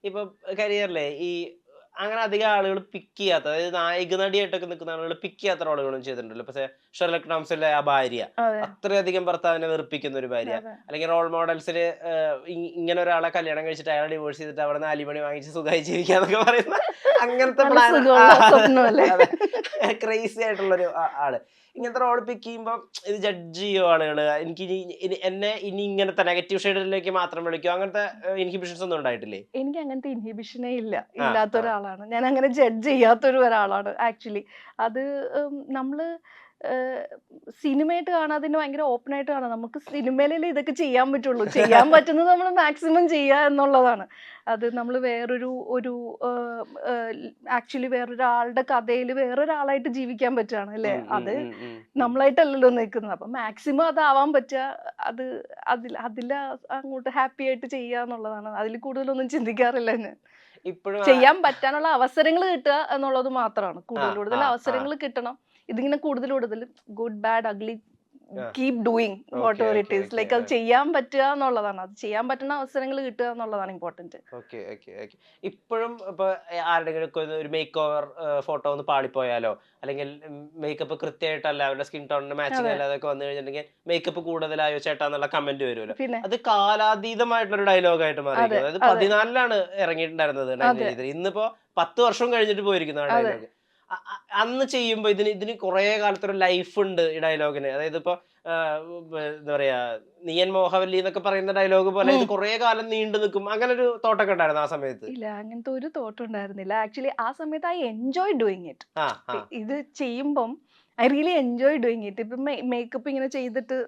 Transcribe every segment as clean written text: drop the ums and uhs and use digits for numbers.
ഇപ്പൊ കരിയറിലെ ഈ അങ്ങനെ അധികം ആളുകൾ പിക്ക് ചെയ്യാത്ത, അതായത് നായിക നടിയായിട്ടൊക്കെ നിൽക്കുന്ന ആളുകൾ പിക്ക് ചെയ്യാത്ത റോളുകളും ചെയ്തിട്ടുണ്ടല്ലോ. ഇപ്പൊ ഷെർലക് ഹോംസിലെ ആ ഭാര്യ, അതെ അത്രയധികം ഭർത്താവിനെ വെറുപ്പിക്കുന്ന ഒരു ഭാര്യ. അതെ അല്ലെങ്കിൽ റോൾ മോഡൽസില് ഇങ്ങനെ ഒരാളെ കല്യാണം കഴിച്ചിട്ട് അയാളെ ഡിവോഴ്സ് ചെയ്തിട്ട് അവിടെ 4 മണി വാങ്ങിച്ച് സുഖമായി ജീവിക്കാന്നൊക്കെ പറയുന്ന അങ്ങനത്തെ നല്ല പ്ലാൻ. സുഖമുള്ള സ്വപ്നം അല്ലേ. അതെ, ക്രേസി ആയിട്ടുള്ളൊരു ആള് ഇങ്ങനത്തെ റോൾ പിക്ക് ചെയ്യുമ്പോൾ ഇത് ജഡ്ജ് ചെയ്യോ ആളുകള്? എനിക്ക് എന്നെ ഇനി ഇങ്ങനത്തെ നെഗറ്റീവ് ഷെയ്ഡിലേക്ക് മാത്രം വിളിക്കോ? അങ്ങനത്തെ ഇൻഹിബിഷൻസ് ഒന്നും ഉണ്ടായിട്ടില്ലേ? എനിക്ക് അങ്ങനത്തെ ഇൻഹിബിഷനേ ഇല്ല. ആ ഇല്ലാത്ത ആ ഒരാളാണ്. ഞാൻ അങ്ങനെ ജഡ്ജ് ചെയ്യാത്തൊരു ഒരാളാണ് ആക്ച്വലി. അത് നമ്മള് ഏഹ് സിനിമയായിട്ട് കാണാതെ തന്നെ ഭയങ്കര ഓപ്പൺ ആയിട്ട് കാണാം. നമുക്ക് സിനിമയിലല്ലേ ഇതൊക്കെ ചെയ്യാൻ പറ്റുള്ളൂ. ചെയ്യാൻ പറ്റുന്നത് നമ്മൾ മാക്സിമം ചെയ്യുക എന്നുള്ളതാണ്. അത് നമ്മൾ വേറൊരു ഒരു ഏഹ് ഏഹ് ആക്ച്വലി വേറൊരാളുടെ കഥയില് വേറൊരാളായിട്ട് ജീവിക്കാൻ പറ്റുകയാണ് അല്ലേ? ഉം, ഉം, അത് ഉം, ഉം, ഉം. നമ്മളായിട്ടല്ലല്ലോ നിൽക്കുന്നത്. അപ്പം മാക്സിമം അതാവാൻ പറ്റുക, അത് അതില് അങ്ങോട്ട് ഹാപ്പി ആയിട്ട് ചെയ്യുക എന്നുള്ളതാണ്. അതിൽ കൂടുതലൊന്നും ചിന്തിക്കാറില്ല ഞാൻ. ഇപ്പോഴും ചെയ്യാൻ പറ്റാനുള്ള അവസരങ്ങൾ കിട്ടുക എന്നുള്ളത് മാത്രമാണ്. ആ കൂടുതൽ ആ കൂടുതൽ ആ അവസരങ്ങൾ കിട്ടണം. ഇതിങ്ങനെ കൂടുതൽ കൂടുതൽ ഗുഡ്, ബാഡ്, അഗ്ലി ആ keep doing okay whatever okay it is. Okay like അത് ചെയ്യാൻ പറ്റുക എന്നുള്ളതാണ്. അത് ചെയ്യാൻ പറ്റുന്ന അവസരങ്ങൾ കിട്ടുക എന്നുള്ളതാണ് ഇമ്പോർട്ടന്റ്. Okay okay okay. ഇപ്പോഴും ഇപ്പൊ ആരുടെങ്കിലും ഒക്കെ ഒരു മേക്ക് ഓവർ ഫോട്ടോ ഒന്ന് പാളിപ്പോയാലോ, അല്ലെങ്കിൽ മേക്കപ്പ് കൃത്യമായിട്ടല്ല, അവരുടെ സ്കിൻ ടോണിന് മാച്ചിങ് അതെ. അല്ലാതൊക്കെ വന്നു കഴിഞ്ഞിട്ടുണ്ടെങ്കിൽ മേക്കപ്പ് കൂടുതലായോ ചേട്ടാ എന്നുള്ള കമന്റ് വരുമല്ലോ. പിന്നെ അത് കാലാതീതമായിട്ടുള്ള ഡയലോഗായിട്ട് അതെ, മാറിയിരിക്കുന്നത്. അത് അതെ, 14ലാണ് ഇറങ്ങിയിട്ടുണ്ടായിരുന്നത് അതെ, 1983. ഇന്നിപ്പോ 10 വർഷം കഴിഞ്ഞിട്ട് പോയിരിക്കുന്നു ആ അതെ. ഡയലോഗ്. അന്ന് ചെയ്യുമ്പോ ഇതിന് ഇതിന് കുറെ കാലത്തൊരു ലൈഫ് ഉണ്ട് ഈ ഡയലോഗിന്. അതായത് ഇപ്പൊ എന്താ പറയാ, നീയൻ മോഹവല്ലി എന്നൊക്കെ പറയുന്ന ഡയലോഗ് പോലെ ഇത് ഉം. കുറെ കാലം നീണ്ടു നിൽക്കും, അങ്ങനെ ഒരു തോട്ടൊക്കെ ഉണ്ടായിരുന്നു ആ സമയത്ത്. ഇല്ല, അങ്ങനത്തെ ഒരു തോട്ടും ഉണ്ടായിരുന്നില്ല. ആക്ച്വലി ആ സമയത്ത് ഐ എൻജോയ് ഡൂയിങ് ഇറ്റ്. ആ ആ ഇത് ചെയ്യുമ്പം I really enjoy doing it. ഇപ്പം മേക്കപ്പ് ഇങ്ങനെ ചെയ്തിട്ട്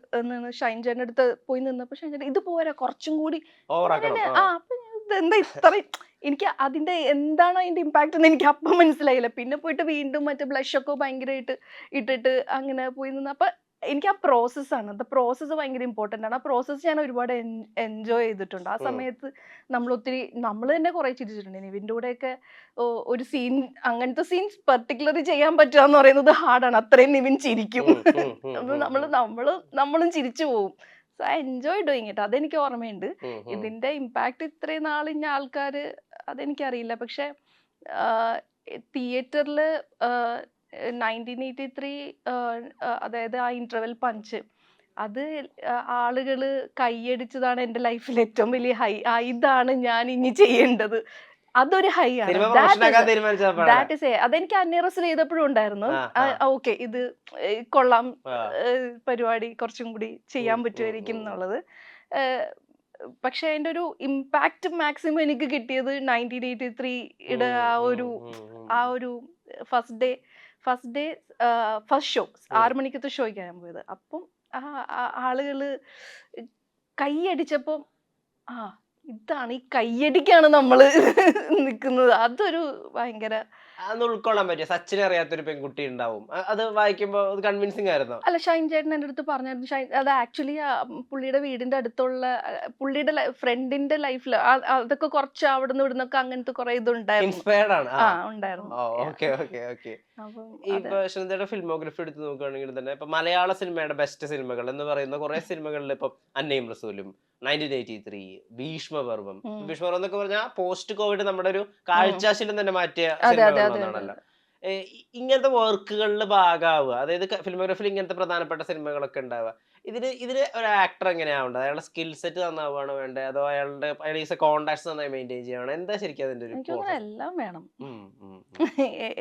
ഷൈൻ ചേട്ടൻ്റെ അടുത്ത് പോയി നിന്നപ്പോൾ ഷൈൻ ചേട്ടൻ ഇത് പോരാ കുറച്ചും കൂടി. ഓവറാക്കണം. ആ അപ്പൊ ഞാൻ ഇതെന്താ ഇത്രയും, എനിക്ക് അതിന്റെ എന്താണ് അതിന്റെ ഇമ്പാക്ട് എന്ന് എനിക്ക് അപ്പം മനസ്സിലായില്ല. പിന്നെ പോയിട്ട് വീണ്ടും മറ്റേ ബ്ലഷ് ഒക്കെ ഭയങ്കരമായിട്ട് ഇട്ടിട്ട് അങ്ങനെ പോയി നിന്ന് അപ്പൊ എനിക്ക് ആ പ്രോസസ്സാണ്. പ്രോസസ്സ് ഭയങ്കര ഇമ്പോർട്ടന്റ് ആണ്. ആ പ്രോസസ്സ് ഞാൻ ഒരുപാട് എൻജോയ് ചെയ്തിട്ടുണ്ട്. ആ ഉം, സമയത്ത് നമ്മൾ തന്നെ കുറെ ചിരിച്ചിട്ടുണ്ട്. നിവിന്റെ കൂടെയൊക്കെ ഒരു സീൻ, അങ്ങനത്തെ സീൻസ് പെർട്ടിക്കുലർലി ചെയ്യാൻ പറ്റുക എന്ന് പറയുന്നത് ഹാർഡാണ്. അത്രയും നിവിൻ ചിരിക്കും. ഉം, ഉം, ഉം, അപ്പൊ ഉം, ഉം, നമ്മളും ചിരിച്ചു പോവും. So I enjoy doing it. അതെനിക്ക് ഓർമ്മയുണ്ട്. ഉം, ഉം. ഇതിന്റെ ഇമ്പാക്ട് ഇത്രയും നാൾ ഇന്ന ആൾക്കാര് അതെനിക്കറിയില്ല. പക്ഷെ തിയേറ്ററില് 1983 അതായത് ആ ഇന്റർവെൽ പഞ്ച് അത് ആളുകള് കൈയടിച്ചതാണ് എന്റെ ലൈഫിൽ ഏറ്റവും വലിയ ഹൈ. ഇതാണ് ഞാൻ ഇനി ചെയ്യേണ്ടത്. അതൊരു ഹൈ ആണ്. സിനിമ പ്രൊഫഷൻ ആക്കാൻ തീരുമാനിച്ചപ്പോഴാണ്. അതെനിക്ക് അന്യറസിൽ ചെയ്തപ്പോഴും ഉണ്ടായിരുന്നു. ആ ആ ഓക്കെ ഇത് കൊള്ളാം, ആ പരിപാടി കുറച്ചും കൂടി ഉം, ചെയ്യാൻ ഉം, പറ്റുമായിരിക്കും ഉം, എന്നുള്ളത്. ഏഹ് പക്ഷെ അതിന്റെ ഒരു ഇമ്പാക്ട് മാക്സിമം എനിക്ക് കിട്ടിയത് 1983യുടെ ഉം, ആ ഉം, ഒരു ഉം, ആ ഉം, ഒരു first day first day first show ഉം. 6 മണിക്കത്തെ ഷോയ്ക്കാണ് ഞാൻ പോയത്. അപ്പം ആളുകള് കൈയടിച്ചപ്പം ആ ഇതാണ് ഈ കയ്യടിക്കാണ് നമ്മള് നിക്കുന്നത്. അതൊരു ഭയങ്കര. അതൊന്ന് ഉൾക്കൊള്ളാൻ പറ്റിയ, സച്ചിനെ അറിയാത്തൊരു പെൺകുട്ടി ഉണ്ടാവും. അത് വായിക്കുമ്പോ അത് കൺവിൻസിങ് ആയിരുന്നോ? അല്ല, ഷൈൻ ചേട്ടൻ എൻ്റെ അടുത്ത് പറഞ്ഞായിരുന്നു. അത് ആക്ച്വലി പുള്ളിയുടെ വീടിന്റെ അടുത്തുള്ള പുള്ളിയുടെ ഫ്രണ്ടിന്റെ ലൈഫിൽ അതൊക്കെ കുറച്ച് അവിടുന്ന് ഇവിടുന്നൊക്കെ അങ്ങനത്തെ കുറെ ഇതുണ്ടായിരുന്നു. ഇൻസ്പയർഡ് ആണ്. ആ ഉണ്ടായിരുന്നു. Okay okay okay. അപ്പം ഈ അത് ശ്രീനിധിയുടെ ഫിൽമോഗ്രഫി എടുത്ത് നോക്കുകയാണെങ്കിൽ തന്നെ ഇപ്പൊ മലയാള സിനിമയുടെ ബെസ്റ്റ് സിനിമകൾ എന്ന് പറയുന്ന കുറെ സിനിമകളിൽ ഇപ്പൊ അന്നയും റസൂലും, 1983, ഭീഷ്മപർവം. ഉം, ഭീഷ്മപർവം എന്നൊക്കെ പറഞ്ഞാൽ പോസ്റ്റ് കോവിഡ് നമ്മുടെ ഒരു ഉം. കാഴ്ചാശീലം തന്നെ മാറ്റിയ അതെ അതെ സിനിമകളിൽ അതെ അതെ ഒന്നാണല്ലോ. അതെ. ഇങ്ങനത്തെ വർക്കുകളിൽ ഭാഗമാവുക, അതായത് ഫിൽമോഗ്രഫിയിൽ ഇങ്ങനത്തെ പ്രധാനപ്പെട്ട സിനിമകളൊക്കെ ഉണ്ടാവുക, ഇതിന് ഇതിന് ഒരു ആക്ടർ എങ്ങനെയാവേണ്ടത്? അയാളുടെ സ്കിൽ സെറ്റ് നന്നാവുകയാണോ വേണ്ടത്, അതോ അയാളുടെ കോണ്ടാക്ട്സ് നന്നായി മെയിൻറ്റെയിൻ ചെയ്യണം, എന്താ ശരിക്കും അതിന്റെ ഒരു എനിക്ക് തോന്നുന്നു പ്രോസസ്? എല്ലാം വേണം. ഉം, ഉം, ഉം.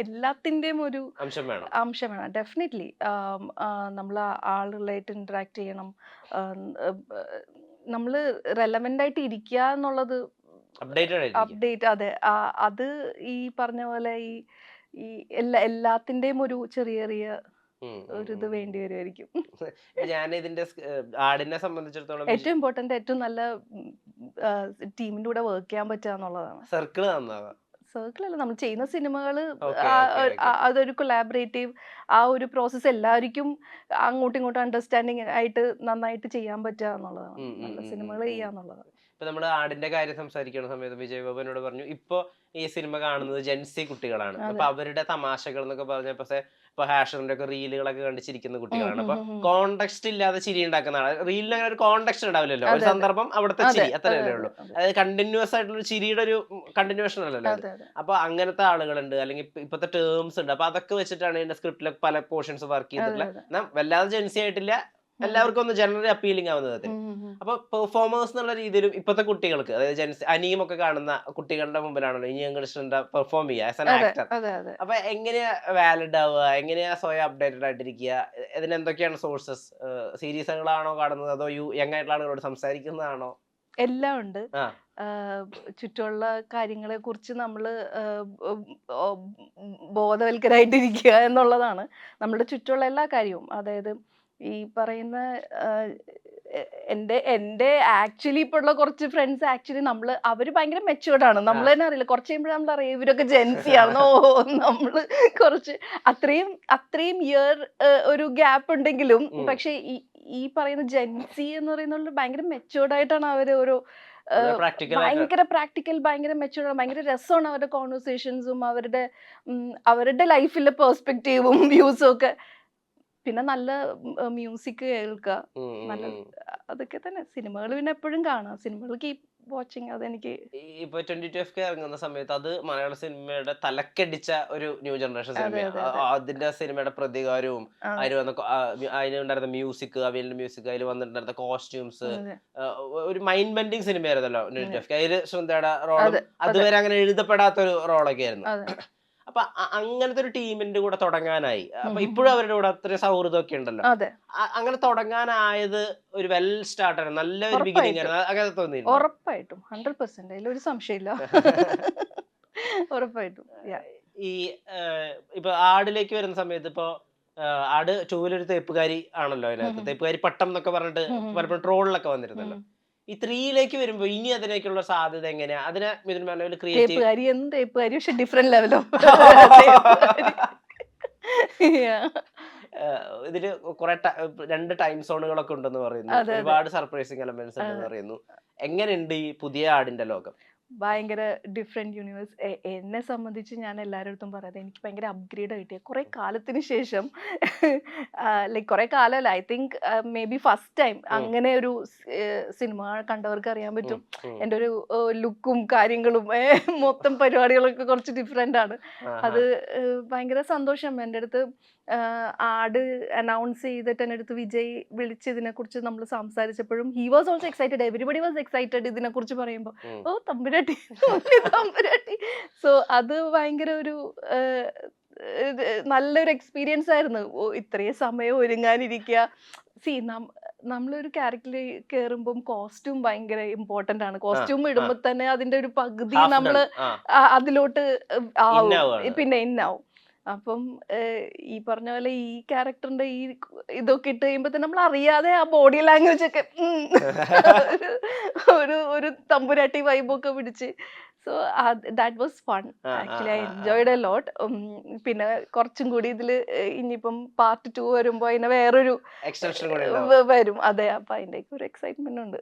എല്ലാത്തിന്റെയും ഒരു അംശം വേണം. അംശം വേണം. ഡെഫിനറ്റ്ലി. നമ്മൾ ആളുകളായിട്ട് ഇന്ററാക്ട് ചെയ്യണം. നമ്മൾ റെലവെന്റ് ആയിട്ട് ഇരിക്കുക എന്നുള്ളത്. അപ്ഡേറ്റഡ് ആയിട്ടിരിക്കുക. അപ്ഡേറ്റ്, അതെ. അത് ഈ പറഞ്ഞ പോലെ ഈ ഈ എല്ലാത്തിന്റെയും ഒരു ചെറിയ ചെറിയ ഉം, ഉം, ഒരു ഉം, ഇത് ഉം. വേണ്ടി വരുമായിരിക്കും. ഇപ്പൊ ഞാൻ ഇതിന്റെ ആടിനെ സംബന്ധിച്ചിടത്തോളം ഏറ്റവും ഇമ്പോർട്ടന്റ് ഏറ്റവും നല്ല ടീമിന്റെ കൂടെ വർക്ക് ചെയ്യാൻ പറ്റുക എന്നുള്ളതാണ്. സർക്കിള് നന്നാവുക. സർക്കിൾ അല്ല, നമ്മൾ ചെയ്യുന്ന സിനിമകൾ ഓക്കെ ഓക്കെ ഓക്കെ. അതൊരു കൊളാബറേറ്റീവ് ആ ഒരു പ്രോസസ്സ് എല്ലാവർക്കും അങ്ങോട്ടും ഇങ്ങോട്ടും അണ്ടർസ്റ്റാൻഡിങ് ആയിട്ട് നന്നായിട്ട് ചെയ്യാൻ പറ്റുക എന്നുള്ളതാണ്. ഉം, ഉം, നല്ല ഉം, ഉം, സിനിമകൾ ഉം. ചെയ്യുക എന്നുള്ളതാണ്. ഇപ്പൊ നമ്മള് ആടിന്റെ കാര്യം സംസാരിക്കുന്ന സമയത്ത് വിജയ് ബാബു എന്നോട് പറഞ്ഞു ഇപ്പൊ ഈ സിനിമ കാണുന്നത് ജെൻസി കുട്ടികളാണ്. അപ്പൊ അവരുടെ തമാശകൾ എന്നൊക്കെ പറഞ്ഞപ്പോ ഇപ്പൊ ഹാഷറിന്റെ ഒക്കെ റീലുകളൊക്കെ കണ്ട് ചിരിക്കുന്ന കുട്ടികളാണ്. അപ്പൊ കോണ്ടെക്സ്റ്റ് ഇല്ലാതെ ചിരി ഉണ്ടാക്കുന്ന ആള്. റീലിന് അങ്ങനെ ഒരു കോണ്ടെക്സ്റ്റ് ഉണ്ടാവില്ലല്ലോ, ഒരു സന്ദർഭം അവിടുത്തെ ചിരി അത്രയല്ലേ ഉള്ളൂ. അതായത് കണ്ടിന്യൂസ് ആയിട്ടുള്ള ചിരിയുടെ ഒരു കണ്ടിന്യൂഷൻ അല്ലല്ലോ അത്. അപ്പൊ അങ്ങനത്തെ ആളുകളുണ്ട്, അല്ലെങ്കിൽ ഇപ്പത്തെ ടേംസ് ഉണ്ട്. അപ്പൊ അതൊക്കെ വെച്ചിട്ടാണ് ഇതിന്റെ സ്ക്രിപ്റ്റിലൊക്കെ പല പോർഷൻസ് വർക്ക് ചെയ്തിട്ടുള്ള. എന്നാൽ വല്ലാതെ ജെൻസി ആയിട്ടില്ല, എല്ലാവർക്കും ഒന്ന് ജനറലി അപ്പീലിംഗ് ആവുന്ന വിധത്തിൽ. അപ്പൊ പെർഫോമേഴ്സ് എന്നുള്ള രീതിയിലും ഇപ്പത്തെ കുട്ടികൾക്ക്, അതായത് അനിയും ഒക്കെ കാണുന്ന കുട്ടികളുടെ മുമ്പിലാണല്ലോ ഇനി കൃഷ്ണന്റെ പെർഫോം ചെയ്യുക ആസ് ആൻ ആക്ടർ. അപ്പൊ എങ്ങനെയാ വാലിഡ് ആവുക, എങ്ങനെയാ സ്വയം അപ്ഡേറ്റഡ് ആയിട്ടിരിക്കുക, ഇതിന് എന്തൊക്കെയാണ് സോഴ്സസ്? സീരീസുകളാണോ കാണുന്നത്, അതോ യങ് ആയിട്ടുള്ള ആളുകളോട് സംസാരിക്കുന്നതാണോ? എല്ലാം ഉണ്ട്. ചുറ്റുമുള്ള കാര്യങ്ങളെ കുറിച്ച് നമ്മൾ ബോധവൽക്കരായിട്ടിരിക്കുക എന്നുള്ളതാണ് നമ്മുടെ ചുറ്റുമുള്ള എല്ലാ കാര്യവും. അതായത് ഈ പറയുന്ന എൻ്റെ ആക്ച്വലി ഇപ്പോൾ ഉള്ള കുറച്ച് ഫ്രണ്ട്സ് ആക്ച്വലി അവര് ഭയങ്കര മെച്ചുവേർഡ് ആണ്. നമ്മൾ തന്നെ അറിയില്ല, കുറച്ച് കഴിയുമ്പോഴേ നമ്മൾ അറിയാം ഇവരൊക്കെ ജെൻസി ആണോ. നമ്മൾ കുറച്ച് അത്രയും ഇയർ ഒരു ഗ്യാപ്പ് ഉണ്ടെങ്കിലും പക്ഷെ ഈ പറയുന്ന ജെൻസി എന്ന് പറയുന്നത് ഭയങ്കര മെച്ചുവേർഡ് ആയിട്ടാണ് അവര് ഒരു ഭയങ്കര പ്രാക്ടിക്കൽ, ഭയങ്കര മെച്ചുവേർഡ്, ഭയങ്കര രസമാണ് അവരുടെ കോൺവെർസേഷൻസും അവരുടെ ലൈഫിലെ പെർസ്പെക്റ്റീവും വ്യൂസും ഒക്കെ. പിന്നെ നല്ല മ്യൂസിക് കേൾക്കുക, നല്ല അതൊക്കെ തന്നെ. സിനിമകൾ പിന്നെ എപ്പോഴും കാണാം, സിനിമകൾ കീപ് വാച്ചിങ്. അതെനിക്ക് ഇപ്പൊ 22FK ഇറങ്ങുന്ന സമയത്ത് അത് മലയാള സിനിമയുടെ തലക്കടിച്ച ഒരു ന്യൂ ജനറേഷൻ സിനിമയാണ്. അതിന്റെ സിനിമയുടെ പ്രതികാരവും അതിലുണ്ടായിരുന്ന മ്യൂസിക്, അവയിലെ മ്യൂസിക്, അതിൽ വന്നിട്ടുണ്ടായിരുന്ന കോസ്റ്റ്യൂംസ്, ഒരു മൈൻഡ് ബെൻഡിങ് സിനിമയായിരുന്നല്ലോ 22FK. അതില് ശ്രദ്ധയുടെ റോളും അതുവരെ അങ്ങനെ എഴുതപ്പെടാത്ത ഒരു റോളൊക്കെ ആയിരുന്നു. അപ്പൊ അങ്ങനത്തെ ഒരു ടീമിന്റെ കൂടെ തുടങ്ങാനായി. അപ്പൊ ഇപ്പോഴും അവരുടെ കൂടെ അത്രയും സൗഹൃദമൊക്കെ ഉണ്ടല്ലോ. അങ്ങനെ തുടങ്ങാനായത് ഒരു വെൽ സ്റ്റാർട്ടാണ്, നല്ല ഒരു ബിഗിനിങ് ആണ്. അങ്ങനെ തോന്നി? ഉറപ്പായിട്ടും 100%, അതിലൊരു സംശയമില്ല. ഉറപ്പായിട്ടും. ഈ ഇപ്പൊ ആടിലേക്ക് വരുന്ന സമയത്ത് ഇപ്പൊ ആട് 2 തേപ്പുകാരി ആണല്ലോ അതിനകത്ത്. തേപ്പുകാരി പട്ടം എന്നൊക്കെ പറഞ്ഞിട്ട് പലപ്പോഴും ട്രോളിലൊക്കെ വന്നിരുന്നല്ലോ. ഈ 3 വരുമ്പോ ഇനി അതിലേക്കുള്ള സാധ്യത എങ്ങനെയാ? അതിനെ മിഥുൻ മാനുവൽ ക്രിയേറ്റീവ് പക്ഷെ ഡിഫറെന്റ് ലെവലോ. ഇതില് കുറെ 2 ടൈം സോണുകളൊക്കെ ഉണ്ടെന്ന് പറയുന്നു, ഒരുപാട് സർപ്രൈസിങ് എലമെന്റ്സ് ഉണ്ടെന്ന് പറയുന്നു. എങ്ങനെയുണ്ട് ഈ പുതിയ ആടിന്റെ ലോകം? ഭയങ്കര ഡിഫറെന്റ് യൂണിവേഴ്സ്. എന്നെ സംബന്ധിച്ച് ഞാൻ എല്ലാവരുടെ പറയാതെ എനിക്ക് ഭയങ്കര അപ്ഗ്രേഡ് കിട്ടിയ കുറെ കാലത്തിന് ശേഷം, ലൈക്ക് കുറെ കാലമല്ല, I think maybe first time അങ്ങനെ ഒരു സിനിമ കണ്ടവർക്ക് അറിയാൻ പറ്റും. എൻ്റെ ഒരു ലുക്കും കാര്യങ്ങളും മൊത്തം പരിപാടികളൊക്കെ കുറച്ച് ഡിഫറെന്റ് ആണ്. അത് ഭയങ്കര സന്തോഷം. എൻ്റെ അടുത്ത് ആട് അനൗൺസ് ചെയ്തിട്ട് എൻ്റെ അടുത്ത് വിജയ് വിളിച്ച് ഇതിനെക്കുറിച്ച് നമ്മൾ സംസാരിച്ചപ്പോഴും he was also excited, everybody was excited ഇതിനെക്കുറിച്ച് പറയുമ്പോൾ. ഓ തമ്പുരാട്ടി തമ്പുരാട്ടി. സോ അത് ഭയങ്കര ഒരു നല്ലൊരു എക്സ്പീരിയൻസ് ആയിരുന്നു. ഇത്രയും സമയം ഒരുങ്ങാനിരിക്കുക. നമ്മളൊരു ക്യാരക്ടറിൽ കയറുമ്പം കോസ്റ്റ്യൂം ഭയങ്കര ഇമ്പോർട്ടന്റ് ആണ്. കോസ്റ്റ്യൂം ഇടുമ്പോൾ തന്നെ അതിന്റെ ഒരു പകുതി നമ്മള് അതിലോട്ട് ആവും, പിന്നെ ഇന്നാവും. അപ്പം ഈ പറഞ്ഞ പോലെ ഈ ക്യാരക്ടറിന്റെ ഈ ഇതൊക്കെ ഇട്ട് കഴിയുമ്പോ തന്നെ നമ്മൾ അറിയാതെ ആ ബോഡി ലാംഗ്വേജ് ഒക്കെ ഒരു തമ്പുരാട്ടി വൈബൊക്കെ പിടിച്ച്. So that was fun. Actually I enjoyed a lot. പിന്നെ കുറച്ചും കൂടി ഇതില് ഇനിയിപ്പം പാർട്ട് 2 വരുമ്പോ അതിനെ വേറൊരു വരും. അതെ, അപ്പൊ അതിന്റെ ഒരു എക്സൈറ്റ്മെന്റ് ഉണ്ട്.